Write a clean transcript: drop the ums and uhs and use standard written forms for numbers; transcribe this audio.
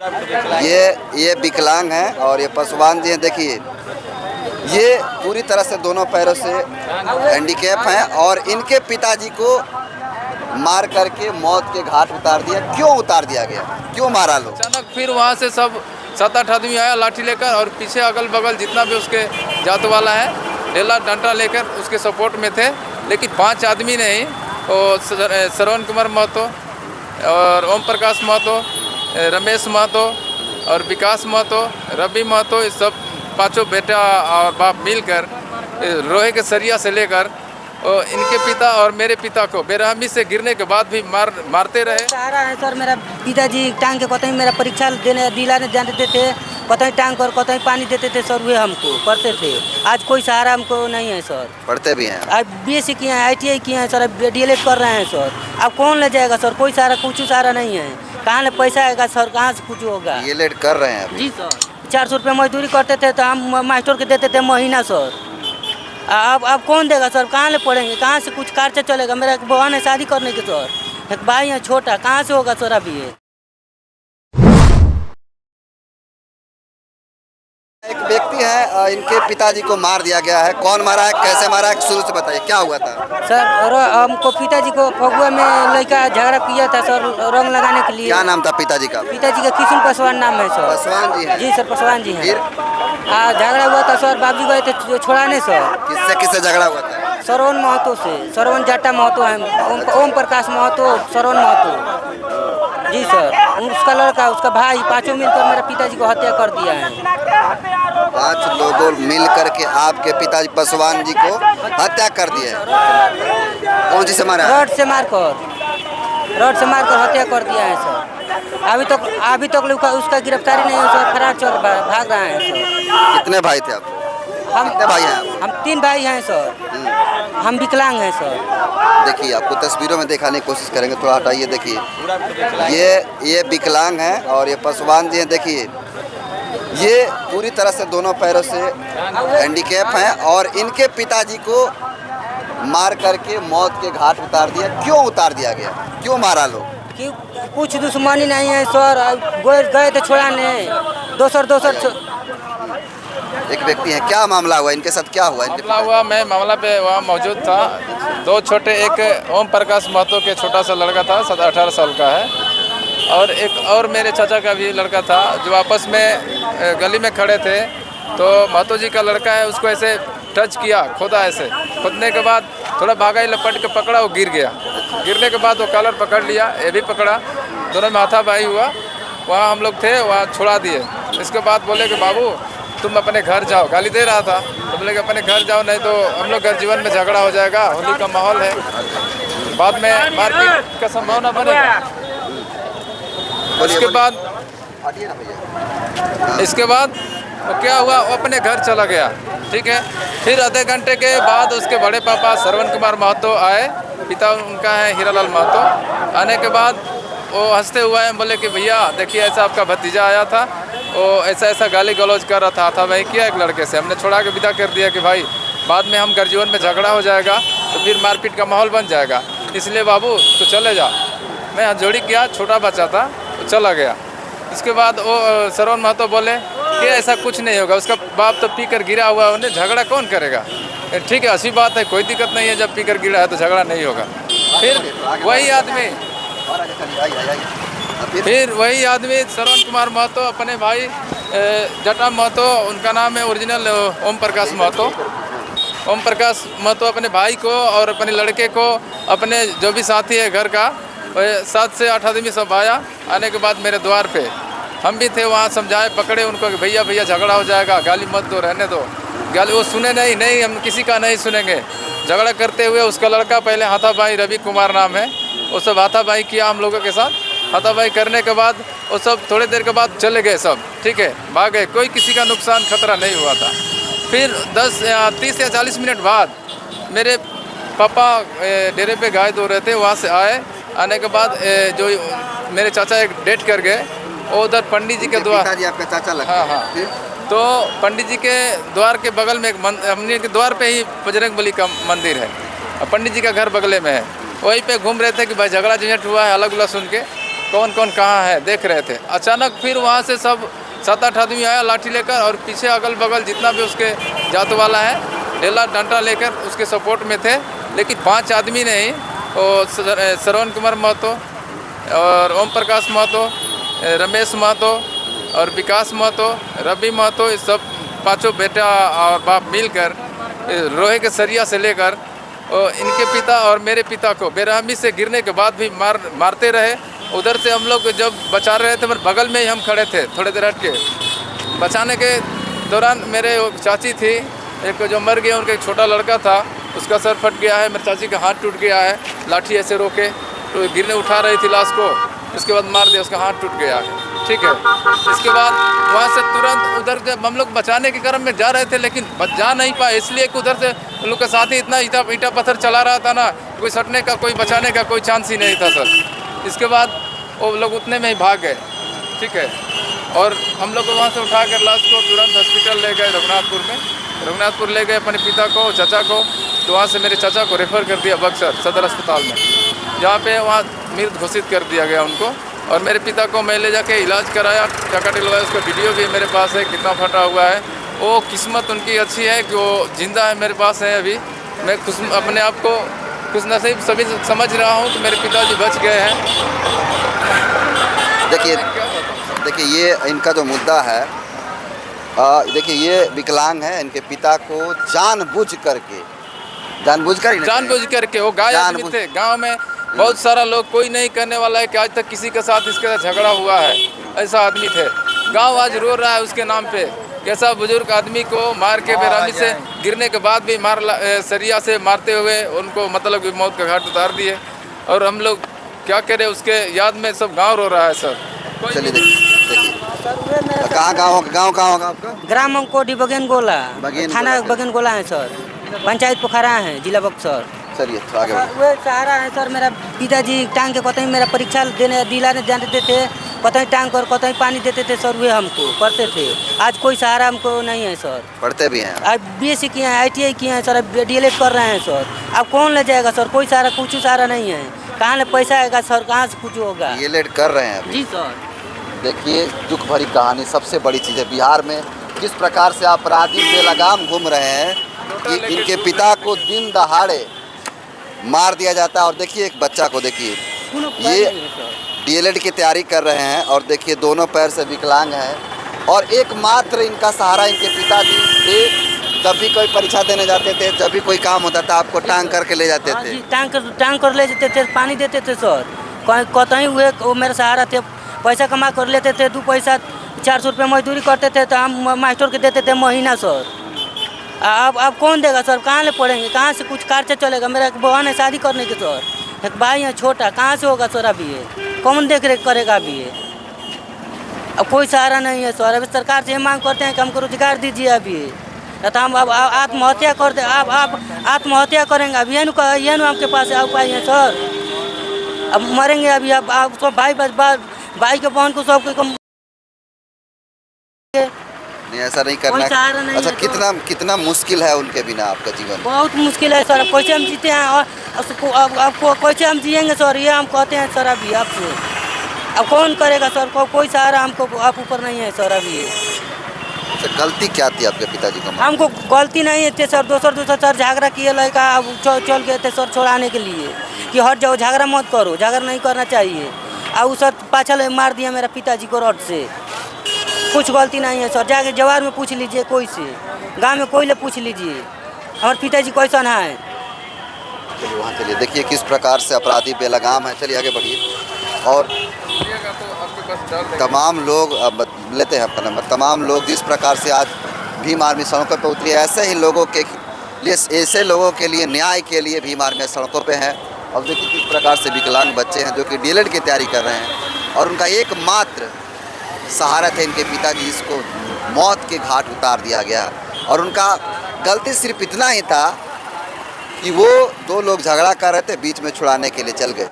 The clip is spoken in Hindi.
ये विकलांग हैं और ये पासवान जी हैं। देखिए ये पूरी तरह से दोनों पैरों से हैंडीकैप हैं और इनके पिताजी को मार करके मौत के घाट उतार दिया। क्यों उतार दिया गया, क्यों मारा लोग? अचानक फिर वहाँ से सब 7-8 आदमी आया लाठी लेकर और पीछे अगल बगल जितना भी उसके जात वाला है ढेला डंडा लेकर उसके सपोर्ट में थे। लेकिन 5 आदमी नहीं, वो श्रवण कुमार महतो और ओम प्रकाश महतो, रमेश महतो और विकास महतो, रवि महतो, ये सब 5 बेटा और बाप मिलकर लोहे के सरिया से लेकर और इनके पिता और मेरे पिता को बेरहमी से गिरने के बाद भी मारते रहे। सहारा है सर, मेरा पिताजी टांग के कतई मेरा परीक्षा देने दिलाने जाते थे, कतई टांग कर कतई पानी देते थे सर, वे हमको करते थे। आज कोई सहारा हमको नहीं है सर। पढ़ते भी हैं? अब BSc किए हैं, ITI किए हैं सर, अब DLED कर रहे हैं सर। अब कौन ले जाएगा सर? कोई सहारा, कुछ सहारा नहीं है। कहाँ ले पैसा आएगा सर, कहाँ से कुछ होगा? DLED कर रहे हैं जी सर। 400 रुपये मजदूरी करते थे तो हम मास्टर के देते थे महीना सर। अब कौन देगा सर? कहाँ ले पढ़ेंगे, कहाँ से कुछ खर्चा चलेगा? मेरा एक बहन है शादी करने की सर, एक भाई है छोटा, कहाँ से होगा सर अभी ये? एक व्यक्ति है, इनके पिताजी को मार दिया गया है। कौन मारा है, कैसे मारा है, शुरू से बताइए क्या हुआ था? सर हमको पिताजी को फगुआ में लड़का झगड़ा किया था सर, रंग लगाने के लिए। क्या नाम था पिताजी का? पिताजी का किशन पासवान नाम है सर। पासवान जी हैं? जी सर, पासवान जी हैं। फिर झगड़ा हुआ था सर, बाबूजी गए थे छोड़ाने सर। किससे किससे झगड़ा हुआ था? श्रवण महतो से, श्रवण जाटा महतो है, ओम प्रकाश महतो, श्रवण महतो। जी सर, उसका लड़का, उसका भाई, 5 मिलकर मेरे पिताजी को हत्या कर दिया है। 5 लोगों मिल करके आपके पिताजी पासवान जी को हत्या कर दिए। कौन सी से मारा? रॉड से मारकर हत्या कर दिया है सर। अभी तक उसका गिरफ्तारी नहीं है सर, फरार चल भाग रहा है सर। कितने भाई थे आप? कितने भाई हैं आप? हम 3 भाई हैं सर। हम विकलांग हैं सर। देखिए आपको तस्वीरों में दिखाने की कोशिश करेंगे, थोड़ा हटाइए। देखिए ये विकलांग हैं और ये पासवान जी हैं। देखिए ये पूरी तरह से दोनों पैरों से हैंडीकैप हैं और इनके पिताजी को मार करके मौत के घाट उतार दिया। क्यों उतार दिया गया, क्यों मारा लोग? कि कुछ दुश्मनी नहीं है सर, गए थे छोड़ाने दोसर। एक व्यक्ति है, क्या मामला हुआ इनके साथ, क्या हुआ? मामला हुआ, मैं मामला पे वहाँ मौजूद था। 2 छोटे, एक ओम प्रकाश महतो के छोटा सा लड़का था, 18 साल का है, और एक और मेरे चाचा का भी लड़का था जो आपस में गली में खड़े थे। तो महतो जी का लड़का है, उसको ऐसे टच किया, खोदा, ऐसे खोदने के बाद थोड़ा भागा ही, लपट के पकड़ा, वो गिर गया। गिरने के बाद वो कॉलर पकड़ लिया, ये भी पकड़ा, दोनों में हाथापाई हुआ। वहाँ हम लोग थे, वहाँ छुड़ा दिए। इसके बाद बोले कि बाबू तुम अपने घर जाओ, गाली दे रहा था, तो बोले कि अपने घर जाओ, नहीं तो हम लोग घर जीवन में झगड़ा हो जाएगा, होली का माहौल है, बाद में मारपीट का संभावना बनेगा। इसके बाद वो क्या हुआ, वो अपने घर चला गया। ठीक है, फिर आधे घंटे के बाद उसके बड़े पापा श्रवण कुमार महतो आए, पिता उनका है हीरालाल महतो। आने के बाद वो हंसते हुए हैं, बोले कि भैया देखिए ऐसा आपका भतीजा आया था, वो ऐसा गाली गलौज कर रहा था, मैं किया एक लड़के से, हमने छोड़ा के विदा कर दिया कि भाई बाद में हम घर जीवन में झगड़ा हो जाएगा तो फिर मारपीट का माहौल बन जाएगा, इसलिए बाबू तो चले जा। मैं हाथ जोड़ी किया, छोटा बच्चा था, तो चला गया। इसके बाद वो श्रवण महतो बोले कि ऐसा कुछ नहीं होगा, उसका बाप तो पी कर गिरा हुआ है, उन्हें झगड़ा कौन करेगा? ठीक है, अच्छी बात है, कोई दिक्कत नहीं है, जब पी कर गिरा है तो झगड़ा नहीं होगा। फिर वही आदमी श्रवण कुमार महतो अपने भाई जटा महतो, उनका नाम है ओरिजिनल ओम प्रकाश महतो। ओम प्रकाश महतो अपने भाई को और अपने लड़के को, अपने जो भी साथी है घर का, 7 से 8 आदमी सब आया। आने के बाद मेरे द्वार पे हम भी थे, वहाँ समझाए, पकड़े उनको कि भैया झगड़ा हो जाएगा, गाली मत दो, रहने दो गाली। वो सुने नहीं, हम किसी का नहीं सुनेंगे। झगड़ा करते हुए उसका लड़का पहले हाथापाई, रवि कुमार नाम है, वो सब हाथापाई किया हम लोगों के साथ। हाथापाई करने के बाद वो सब थोड़ी देर के बाद चले गए सब, ठीक है, भाग गए, कोई किसी का नुकसान खतरा नहीं हुआ था। फिर 30 या 40 मिनट बाद मेरे पापा डेरे पे गाय दो रहे थे, वहाँ से आए। आने के बाद जो मेरे चाचा एक डेट कर गए, वो उधर पंडित जी के द्वार, आपका चाचा लगता है? हाँ, तो पंडित जी के द्वार के बगल में हमने के द्वार पे ही बजरंगबली का मंदिर है, पंडित जी का घर बगले में है। वहीं पे घूम रहे थे कि भाई झगड़ा झंझट हुआ है, अलग उलग सुन के। कौन कौन कहाँ है देख रहे थे। अचानक फिर वहाँ से सब 7-8 आदमी आया लाठी लेकर, और पीछे अगल बगल जितना भी उसके जात वाला है ढेला डंडा लेकर उसके सपोर्ट में थे। लेकिन 5 आदमी नहीं, वो श्रवण कुमार महतो और ओम प्रकाश महतो, रमेश महतो और विकास महतो, रवि महतो, ये सब 5 बेटा और बाप मिलकर लोहे के सरिया से लेकर इनके पिता और मेरे पिता को बेरहमी से गिरने के बाद भी मारते रहे। उधर से हम लोग जब बचा रहे थे, मेरे बगल में ही हम खड़े थे, थोड़ी देर हट के बचाने के दौरान मेरे चाची थी एक जो मर गया, उनका एक छोटा लड़का था, उसका सर फट गया है, मेरे चाची का हाथ टूट गया है, लाठी ऐसे रोके तो गिरने उठा रही थी लाश को, इसके बाद मार दिया, उसका हाथ टूट गया है। ठीक है, इसके बाद वहाँ से तुरंत उधर जब हम लोग बचाने के क्रम में जा रहे थे, लेकिन जा नहीं पाए, इसलिए कि उधर से उन लोग के साथ ही इतना ईटा पत्थर चला रहा था ना, कोई सटने का कोई बचाने का कोई चांस ही नहीं था सर। इसके बाद वो लोग उतने में ही भाग गए। ठीक है, और हम लोग को वहाँ से उठा कर लाश को तुरंत हॉस्पिटल ले गए रघुनाथपुर में। रघुनाथपुर ले गए अपने पिता को, चाचा को, तो वहाँ से मेरे चाचा को रेफ़र कर दिया बक्सर सदर अस्पताल में, जहाँ पे वहाँ मृत घोषित कर दिया गया उनको। और मेरे पिता को मैं ले जाके इलाज कराया, चकाटी लगाया, उसका वीडियो भी मेरे पास है, कितना फटा हुआ है। वो किस्मत उनकी अच्छी है कि वो जिंदा है, मेरे पास है अभी। मैं अपने आप को खुशनसीब सभी समझ रहा हूँ कि मेरे पिताजी बच गए हैं। देखिए ये इनका जो मुद्दा है, देखिए ये विकलांग है, इनके पिता को जानबूझ करके वो गाय आदमी थे। गांव में बहुत सारा लोग, कोई नहीं करने वाला है कि आज तक किसी के साथ इसके साथ झगड़ा हुआ है, ऐसा आदमी थे। गांव आज रो रहा है उसके नाम पे, कैसा बुजुर्ग आदमी को मार के बेरहमी से गिरने के बाद भी सरिया से मारते हुए उनको मतलब कि मौत का घाट उतार दिए। और हम लोग क्या करें, उसके याद में सब गाँव रो रहा है सर। चलिए देखिए कहाँ गाँव कहाँ होगा आपका? ग्राम अंकोडी बगेनगोला, थाना बगेनगोला है सर, पंचायत पोखरा है, जिला बक्सर। चलिए आगे वो सहारा है सर। मेरा पिताजी टांग के कतई मेरा परीक्षा दिलाने जाते थे, कतई टांग कर कतई पानी देते थे सर, वे हमको पढ़ते थे। आज कोई सहारा हमको नहीं है सर। पढ़ते भी हैं आज BSc किए हैं, ITI किए हैं सर, DLED कर रहे हैं सर। अब कौन ले जाएगा सर? कोई सहारा, कुछ सहारा नहीं है। कहाँ ले पैसा आएगा सर, कहाँ से कुछ होगा? DLED कर रहे हैं अभी। जी सर। देखिए दुख भरी कहानी, सबसे बड़ी चीज़ है बिहार में किस प्रकार से अपराधी बेलगाम घूम रहे हैं कि इनके पिता को दिन दहाड़े मार दिया जाता है। और देखिए एक बच्चा को देखिए, ये DLED की तैयारी कर रहे हैं और देखिए दोनों पैर से विकलांग हैं, और एकमात्र इनका सहारा इनके पिताजी थे। जब भी कोई परीक्षा देने जाते थे, जब भी कोई काम होता था, आपको टांग करके ले जाते थे। टांग कर ले जाते थे, पानी देते थे सर। कतई हुए वो मेरे सहारा थे, पैसा कमा कर लेते थे, 2 पैसा 400 रुपये मजदूरी करते थे, तो हम मास्टर के देते थे महीना सर। अब कौन देगा सर? कहाँ ले पढ़ेंगे? कहाँ से कुछ खर्चा चलेगा? मेरा एक बहन है शादी करने के सर, एक भाई है छोटा, कहाँ से होगा सर? अभी ये कौन देख रेख करेगा? अभी ये अब कोई सहारा नहीं है सर। अभी सरकार से ये मांग करते हैं कि हमको रोजगार दीजिए अभी, तो हम अब आत्महत्या कर दे। आप आत्महत्या करेंगे अभी, ये आपके पास उपाय है सर? अब मरेंगे अभी। अब आप सब भाई के बहन को सबको नहीं, ऐसा नहीं करना। अच्छा, कितना मुश्किल है उनके बिना आपका जीवन? बहुत मुश्किल है सर। कैसे हम जीते हैं और आपको कैसे हम जिएंगे सर? ये हम कहते हैं सर अभी आपसे। अब कौन करेगा सर? कोई सहारा हमको आप ऊपर नहीं है सर अभी। अच्छा, गलती क्या थी आपके पिताजी को? हमको गलती नहीं है थे सर, दूसर सर झगड़ा किए लड़का चल गए थे सर छोड़ाने के लिए कि हट जाओ, झगड़ा मत करो, झगड़ा नहीं करना चाहिए। और सर पाछल मार दिया मेरा पिताजी को रॉड से। कुछ गलती नहीं है सर, जाके जवार में पूछ लीजिए, कोई से गांव में कोई ले पूछ लीजिए हमारे पिताजी कैसा है। चलिए वहाँ चलिए, देखिए किस प्रकार से अपराधी बेलगाम है। चलिए आगे बढ़िए। और तमाम लोग, अब लेते हैं आपका नंबर, तमाम लोग जिस प्रकार से आज भीम आर्मी सड़कों पर उतरी है, ऐसे लोगों के लिए न्याय के लिए भीम आर्मी सड़कों पे हैं। अब देखिए किस प्रकार से विकलांग बच्चे हैं जो कि DLED की तैयारी कर रहे हैं, और उनका एकमात्र सहारा थे इनके पिताजी, जिसको मौत के घाट उतार दिया गया। और उनका गलती सिर्फ इतना ही था कि वो 2 लोग झगड़ा कर रहे थे, बीच में छुड़ाने के लिए चल गए।